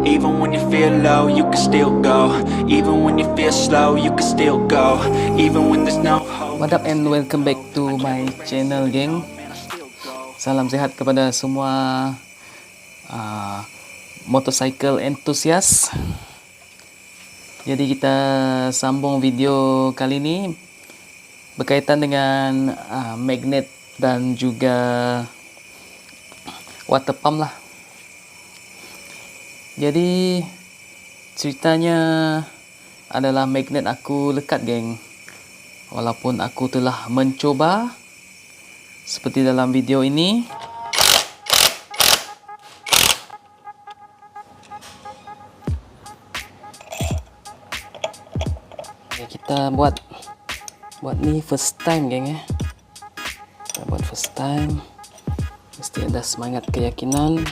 Even when you feel low, you can still go. Even when you feel slow, you can still go. Even when there's no hope. What up and welcome back to my channel, geng. Salam sehat kepada semua motorcycle enthusiast. Jadi kita sambung video kali ini berkaitan dengan magnet dan juga water pump lah. Jadi ceritanya adalah magnet aku lekat, geng. Walaupun aku telah mencoba seperti dalam video ini. Okay, kita buat ni first time, geng, ya. Kita buat first time. Mesti ada semangat keyakinan.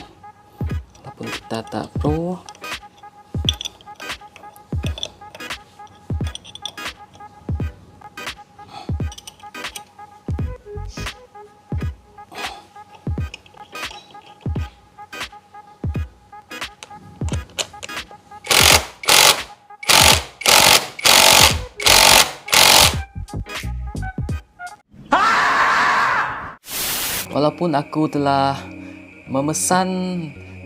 Walaupun kita tak pro. Walaupun aku telah memesan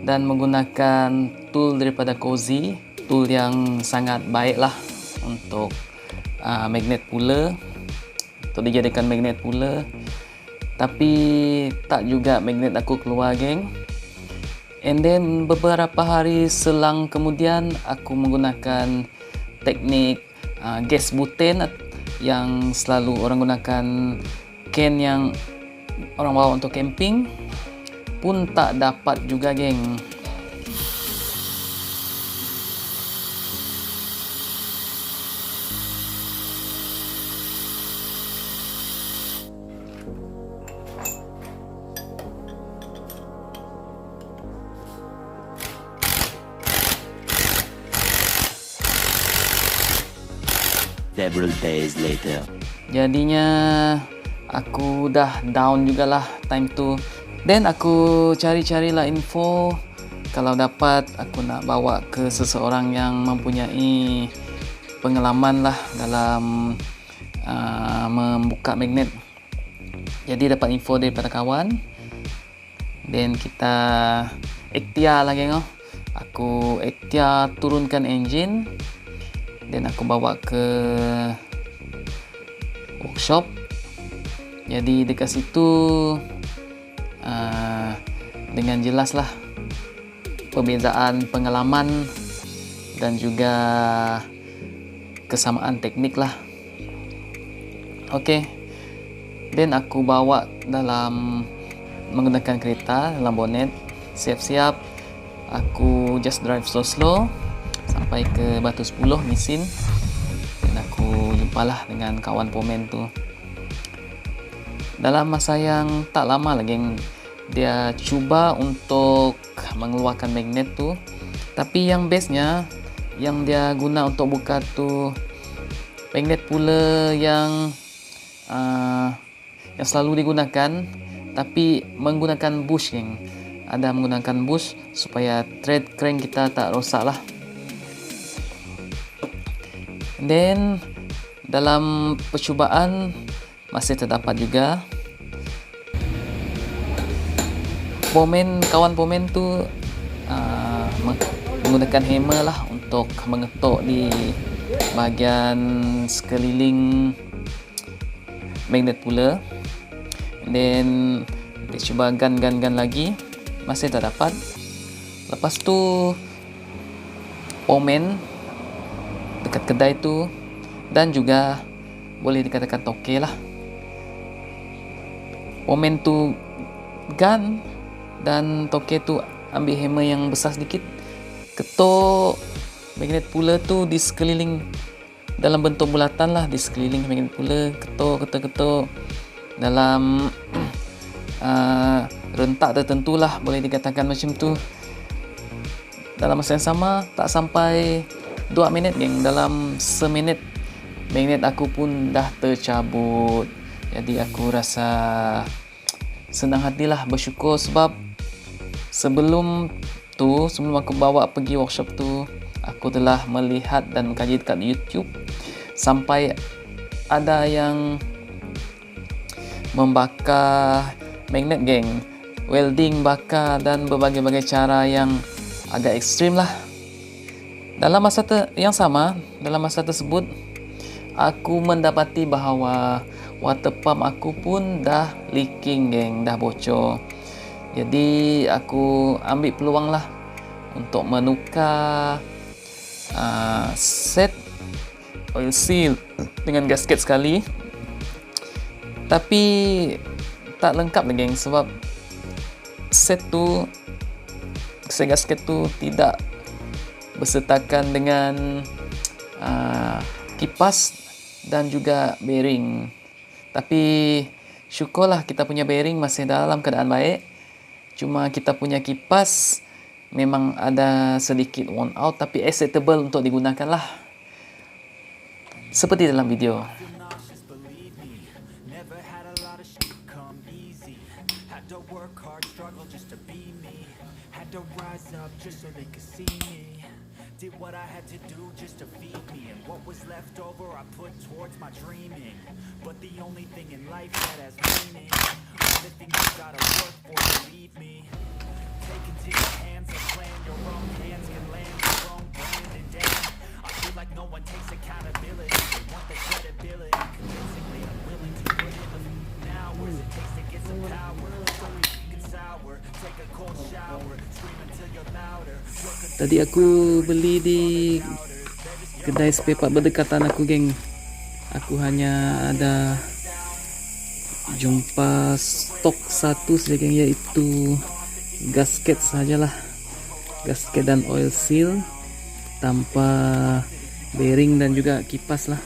dan menggunakan tool daripada Cozy, tool yang sangat baik lah untuk magnet puller, untuk dijadikan magnet puller, tapi tak juga magnet aku keluar, geng. And then beberapa hari selang kemudian aku menggunakan teknik gas butane yang selalu orang gunakan, can yang orang bawa untuk camping, pun tak dapat juga, geng. Several days later. Jadinya aku dah down jugalah time tu. Then aku cari-carilah info. Kalau dapat aku nak bawa ke seseorang yang mempunyai pengalaman lah dalam membuka magnet. Jadi dapat info daripada kawan. Then kita ikhtiar lah, geng. Aku ikhtiar turunkan engine. Dan aku bawa ke workshop. Jadi dekat situ dengan jelas lah perbezaan pengalaman dan juga kesamaan teknik lah. Okay. Dan aku bawa dalam menggunakan kereta dalam bonet. Siap-siap aku just drive slow-slow sampai ke Batu 10 Nisin. Dan aku jumpalah dengan kawan Pomen tu. Dalam masa yang tak lama lagi, dia cuba untuk mengeluarkan magnet tu. Tapi yang bestnya, yang dia guna untuk buka tu magnet puller yang selalu digunakan, tapi menggunakan bush, geng. Ada menggunakan bush supaya thread crank kita tak rosak lah. Dan dalam percubaan masih terdapat juga kawan Pomen tu menggunakan hammer lah untuk mengetuk di bahagian sekeliling magnet puller. Dan dia cuba gan lagi, masih tak dapat. Lepas tu Pomen dekat kedai tu, dan juga boleh dikatakan toke lah, Pomen tu gan dan toke tu ambil hammer yang besar sedikit, ketuk magnet puller tu di sekeliling, dalam bentuk bulatan lah, di sekeliling magnet puller, ketuk dalam rentak tertentu lah, boleh dikatakan macam tu. Dalam masa yang sama, tak sampai 2 minit, geng, dalam seminit magnet aku pun dah tercabut. Jadi aku rasa senang hatilah, bersyukur, sebab sebelum tu, sebelum aku bawa pergi workshop tu, aku telah melihat dan mengkaji dekat YouTube sampai ada yang membakar magnet geng, welding, bakar dan berbagai-bagai cara yang agak ekstrim lah. Dalam masa yang sama, dalam masa tersebut, aku mendapati bahawa water pump aku pun dah leaking geng, dah bocor. Jadi aku ambil peluang lah untuk menukar set oil seal dengan gasket sekali. Tapi tak lengkap lah geng, sebab set gasket tu tidak bersertakan dengan kipas dan juga bearing. Tapi syukurlah kita punya bearing masih dalam keadaan baik. Cuma kita punya kipas memang ada sedikit worn out, tapi acceptable untuk digunakan lah. Seperti dalam video. Did what I had to do just to feed me, and what was left over I put towards my dreaming. But the only thing in life that has meaning are the things you gotta work for, believe me. Take into your hands and plan, your own hands can land your own brand. And damn, I feel like no one takes accountability. They want the credibility, convincingly unwilling to put in the now. Where's it takes to get some power? Get sour, take a cold shower, scream until you're louder. Tadi aku beli di kedai spare part berdekatan aku geng. Aku hanya ada jumpa stok satu saja geng, iaitu gasket sajalah. Gasket dan oil seal tanpa bearing dan juga kipas lah.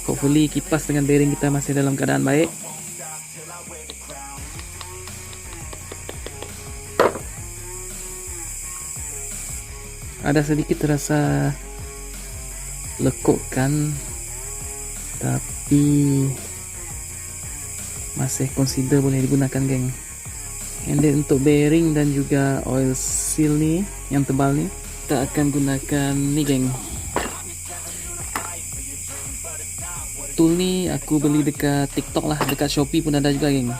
Hopefully kipas dengan bearing kita masih dalam keadaan baik. Ada sedikit terasa lekuk kan, tapi masih consider boleh digunakan geng. And then untuk bearing dan juga oil seal ni yang tebal ni, kita akan gunakan ni geng. Tool ni aku beli dekat TikTok lah, dekat Shopee pun ada juga geng.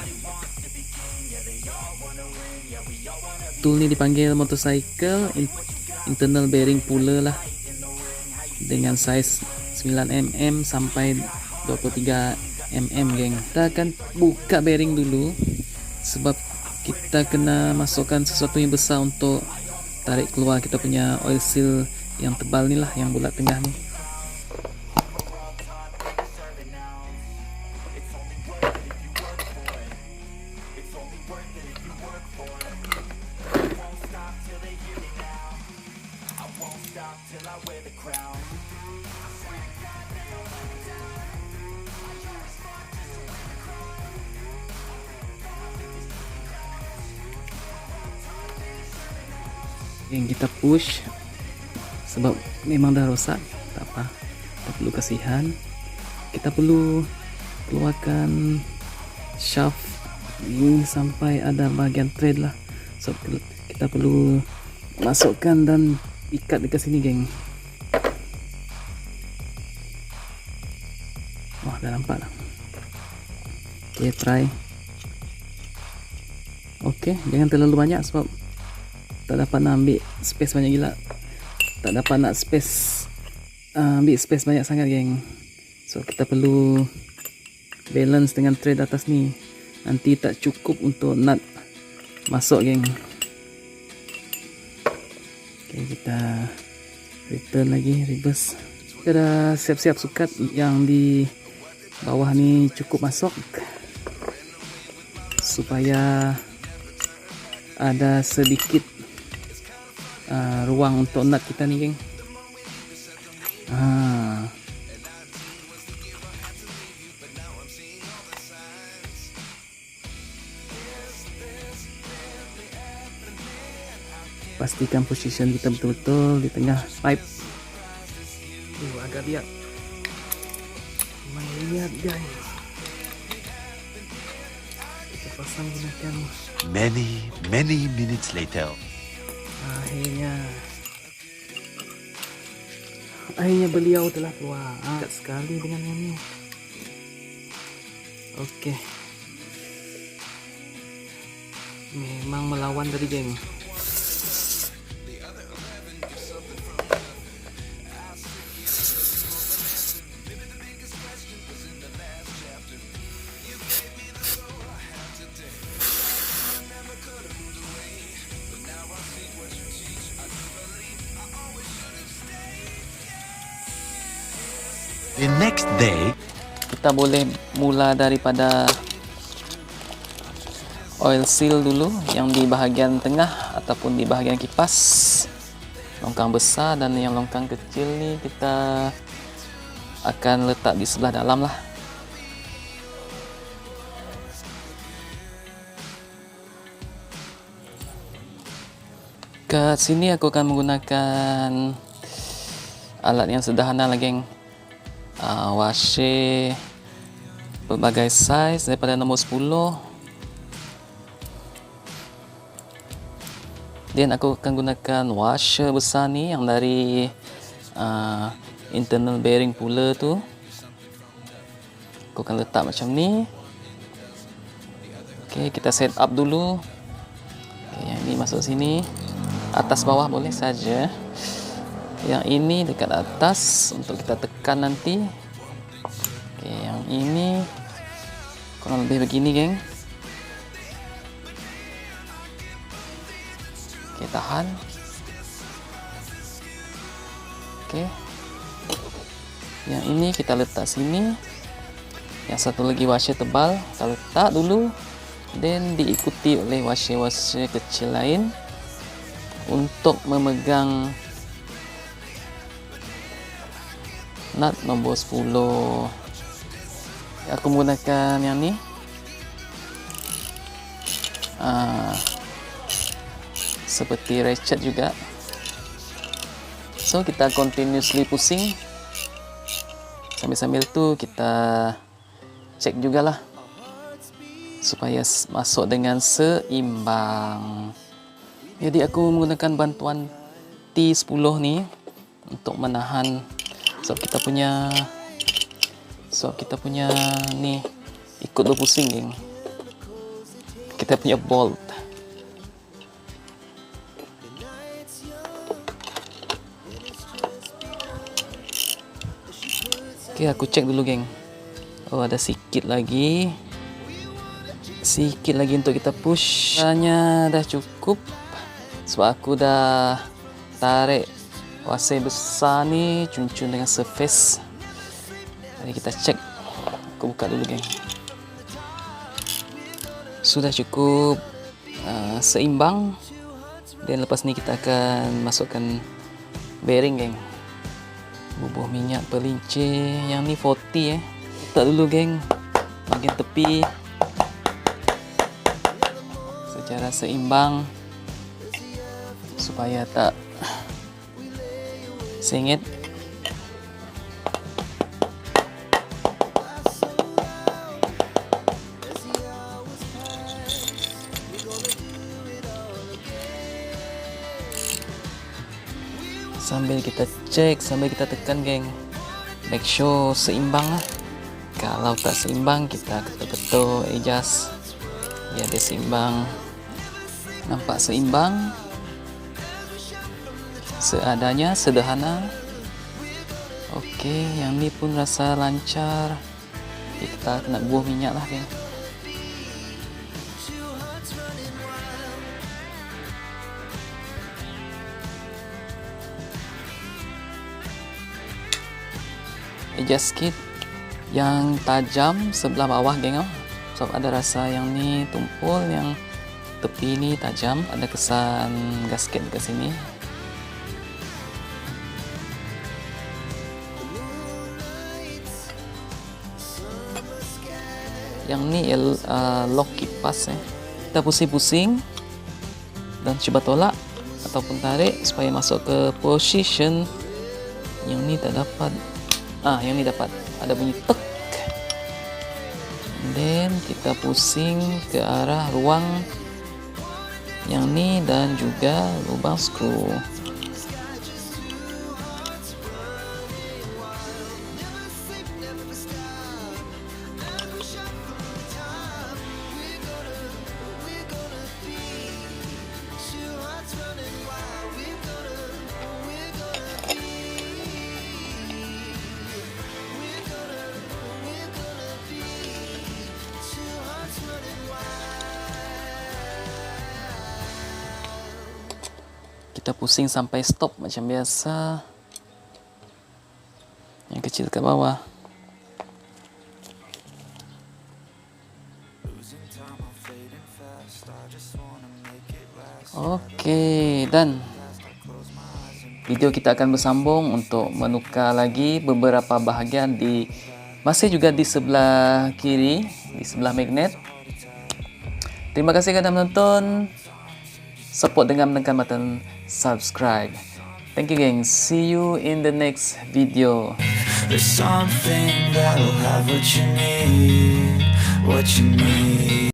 Tool ni dipanggil motorcycle internal bearing puller lah, dengan size 9mm sampai 23mm geng. Kita akan buka bearing dulu sebab kita kena masukkan sesuatu yang besar untuk tarik keluar kita punya oil seal yang tebal ni lah, yang bulat tengah ni. Yang kita push sebab memang dah rosak, tak apa, kita perlu kasihan. Kita perlu keluarkan shaft ini sampai ada bahagian thread lah. So kita perlu masukkan dan ikat dekat sini geng. Wah, dah nampak lah. Okay, try. Okay, jangan terlalu banyak sebab tak dapat nak ambil space banyak gila. Tak dapat nak ambil space banyak sangat geng. So kita perlu balance dengan thread atas ni. Nanti tak cukup untuk nut masuk geng. Okay, kita return lagi, reverse. Kita dah siap-siap sukat yang di bawah ni cukup masuk, supaya ada sedikit ruang untuk nut kita nih geng. Pastikan position kita betul-betul di tengah pipe. Agak lihat, lumayan lihat guys. Kita pasang gunakan Many, many minutes later. Akhirnya beliau telah keluar. Dekat sekali dengan yang ni. Okey. Memang melawan tadi, geng. The next day, Kita boleh mula daripada oil seal dulu yang di bahagian tengah ataupun di bahagian kipas. Longkang besar dan yang longkang kecil ni kita akan letak di sebelah dalam lah. Kat sini aku akan menggunakan alat yang sederhana lah, geng. Washer berbagai saiz daripada nombor 10. Dan aku akan gunakan washer besar ni yang dari internal bearing pula tu. Aku akan letak macam ni. Okey, kita set up dulu. Okey, yang ini masuk sini. Atas bawah boleh saja. Yang ini dekat atas untuk kita tekan nanti. Okey, yang ini kurang lebih begini, geng. Okey, tahan. Okey. Yang ini kita letak sini. Yang satu lagi washer tebal kita letak dulu. Dan diikuti oleh washer-washer kecil lain untuk memegang nut nombor 10. Aku menggunakan yang ni. Seperti ratchet juga. So kita continuously pusing. Sambil-sambil tu kita cek jugalah supaya masuk dengan seimbang. Jadi aku menggunakan bantuan T10 ni untuk menahan sebab kita punya ni ikut berpusing, geng. Kita punya bolt. Okey, aku cek dulu, geng. Oh, ada sikit lagi untuk kita push. Hanya dah cukup sebab aku dah tarik washer besar ni cun-cun dengan surface. Jadi kita cek. Aku buka dulu, geng. Sudah cukup seimbang. Dan lepas ni kita akan masukkan bearing, geng. Bubuh minyak pelincir yang ni 40 letak dulu, geng, bahagian tepi secara seimbang supaya tak sengit. Sambil kita cek, sambil kita tekan, geng, make sure seimbang lah. Kalau tak seimbang, kita ketuk-ketuk, adjust biar dia seimbang. Nampak seimbang, seadanya, sederhana. Okey, yang ni pun rasa lancar. Kita nak buah minyak lah, geng. Adjust sikit yang tajam sebelah bawah, geng. Sebab ada rasa yang ni tumpul, yang tepi ni tajam, ada kesan gasket dekat sini. Yang ni lock kipas. Kita pusing-pusing dan cuba tolak ataupun tarik supaya masuk ke position. Yang ni tak dapat. Yang ni dapat. Ada bunyi tek. Dan kita pusing ke arah ruang yang ni dan juga lubang skru. Kita pusing sampai stop macam biasa. Yang kecil ke bawah. Okey, dan video kita akan bersambung untuk menukar lagi beberapa bahagian masih juga di sebelah kiri, di sebelah magnet. Terima kasih kerana menonton. Support dengan menekan button subscribe. Thank you, gang. See you in the next video. There's something that'll have what you need, what you need.